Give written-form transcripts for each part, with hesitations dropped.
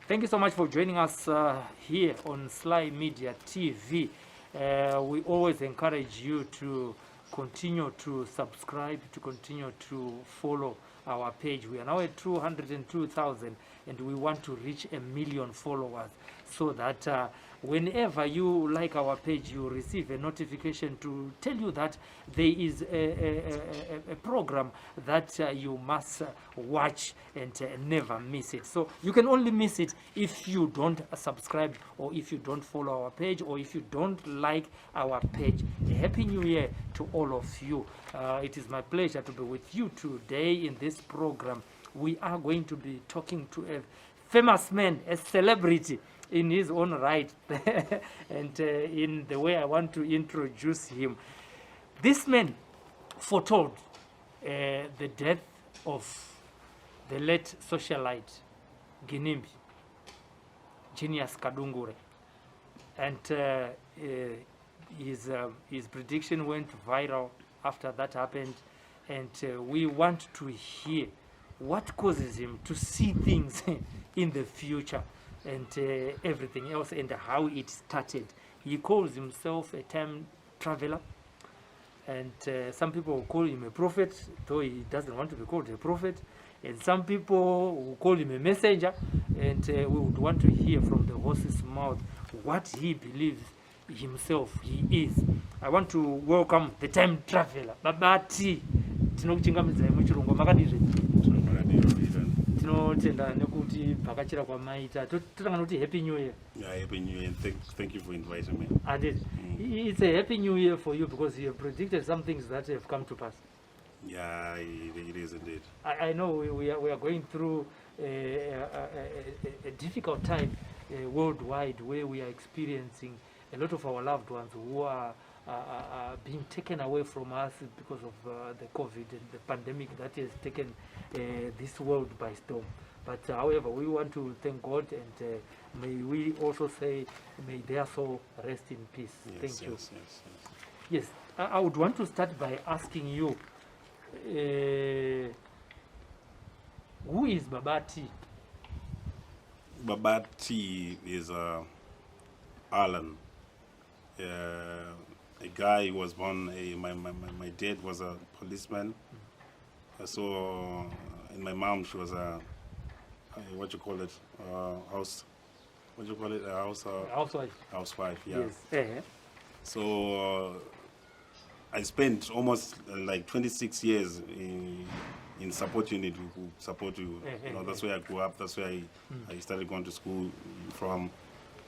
Thank you so much for joining us here on Sly Media TV. We always encourage you to continue to subscribe, to continue to follow our page. We are now at 202,000 and we want to reach 1 million followers, so that whenever you like our page, you receive a notification to tell you that there is a program that you must watch and never miss it. So you can only miss it if you don't subscribe, or if you don't follow our page, or if you don't like our page. A happy new year to all of you. It is my pleasure to be with you today in this program. We are going to be talking to a famous man, a celebrity in his own right, and in the way I want to introduce him. This man foretold the death of the late socialite Ginimbi, Genius Kadungure, and his prediction went viral after that happened, and we want to hear what causes him to see things in the future, and everything else, and how it started. He calls himself a time traveler, and some people will call him a prophet, though he doesn't want to be called a prophet, and some people will call him a messenger, and we would want to hear from the horse's mouth what he believes himself he is. I want to welcome the time traveler, Babati. Tinokuchingamidza muchirungu makadizve tinotenda nekuti bhakachira kwamaita totanga kuti happy new year. Yeah, happy new year. Thank you for inviting me. I did. It's a happy new year for you because you have predicted some things that have come to pass. Yeah, it is indeed. I know we are going through a difficult time worldwide, where we are experiencing a lot of our loved ones who are being taken away from us because of the COVID and the pandemic that has taken this world by storm. But however, we want to thank God, and may we also say, may their soul rest in peace. Yes, Thank you. Yes. I would want to start by asking you, who is Babati? Babati is Alan. A guy who was born. My dad was a policeman. So, and my mom, she was a housewife. Yeah. Yes. So I spent almost like 26 years in support unit who support you. You know, that's where I grew up. That's where I started going to school from.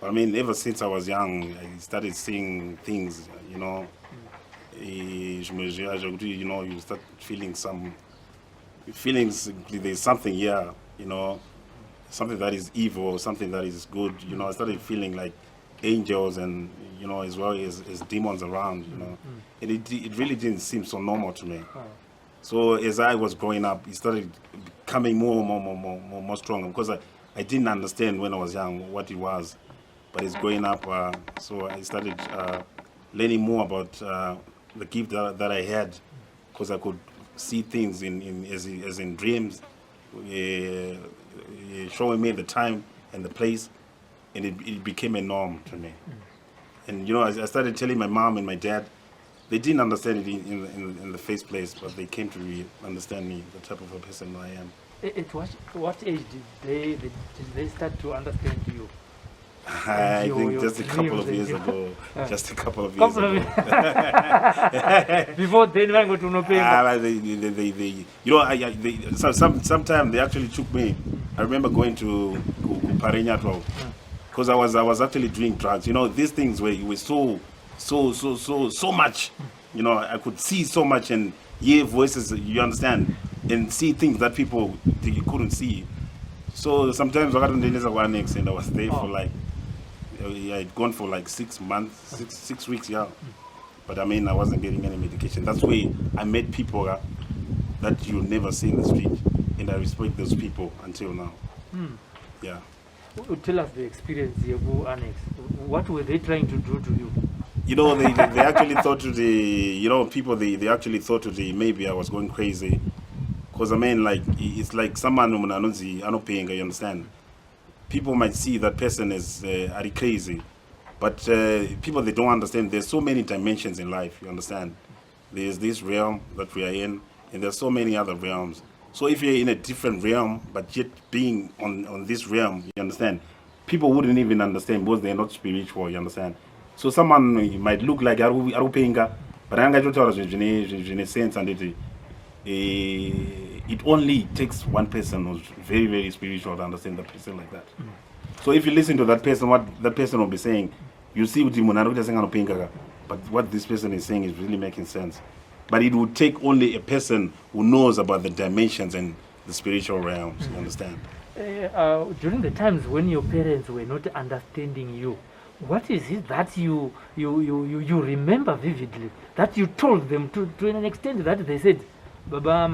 I mean, ever since I was young, I started seeing things. You know, you start feeling some feelings. There's something here. You know, something that is evil, something that is good. You know, I started feeling like angels, and you know, as well as demons around. You know, and it really didn't seem so normal to me. So as I was growing up, it started becoming more strong, because I didn't understand when I was young what it was. But it's growing up, so I started learning more about the gift that I had, because I could see things as in dreams, showing me the time and the place, and it became a norm to me. And you know, I started telling my mom and my dad. They didn't understand it in the first place, but they came to understand me, the type of a person I am. At what age did they start to understand you? I think just a couple of years ago. Just a couple of years ago. Before then, I go to no pain. You know, sometimes they actually took me. I remember going to Parinyatwa, because I was actually doing drugs. You know, these things were so much. You know, I could see so much and hear voices. You understand, and see things that people you couldn't see. So sometimes I got on the one next, and I was there for like. I had gone for like 6 months, six weeks, yeah. But I mean, I wasn't getting any medication. That's where I met people that you never see in the street, and I respect those people until now. Yeah. Tell us the experience, Yebu Annex. What were they trying to do to you? You know, they actually thought people, they actually thought maybe I was going crazy. Because I mean, like, it's like someone who I don't paying, you understand? people might see that person as are crazy, but people, they don't understand there's so many dimensions in life, you understand. There's this realm that we are in, and there's so many other realms. So if you're in a different realm, but yet being on this realm, you understand, people wouldn't even understand because they're not spiritual, you understand. So someone might look like Arupenga, but I'm going to sense, and it only takes one person who's very, very spiritual to understand the person like that. So if you listen to that person, what that person will be saying, you see but what this person is saying is really making sense. But it would take only a person who knows about the dimensions and the spiritual realms, you understand? During the times when your parents were not understanding you, what is it that you remember vividly, that you told them to an extent that they said, Baba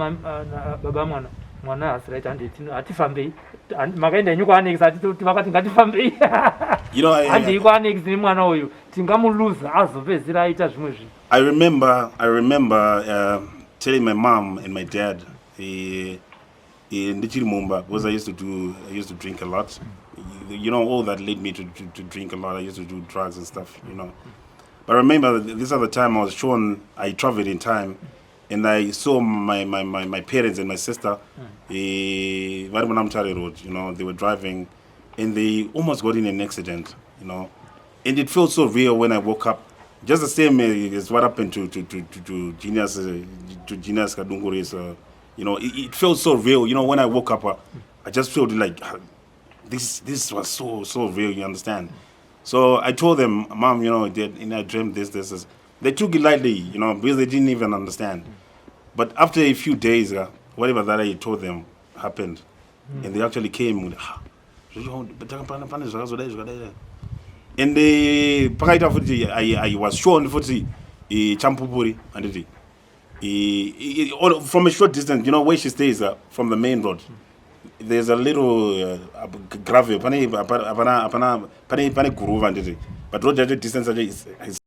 mwana asirayita atifambei makaenda nyuko annex vakati ngatifambei handiko annex nemwana uyu tingamuluza azopedzira aita zvimwe zvinhu. I remember telling my mom and my dad ndichiri mumba, because I used to drink a lot. You know, all that led me to drink a lot. I used to do drugs and stuff, you know. But I remember this other time I traveled in time, and I saw my parents and my sister, Varimanamchari Road, you know, they were driving, and they almost got in an accident, you know. And it felt so real when I woke up. Just the same as what happened to Genius Kadunguri. You know, it felt so real. You know, when I woke up, I just felt like this was so real. You understand? So I told them, Mom, you know, I dreamed this. They took it lightly, you know, because they didn't even understand. But after a few days, whatever that I told them happened, and they actually came with, and I was shown for the Champupuri and from a short distance, you know, where she stays from the main road. There's a little gravel, but road distance is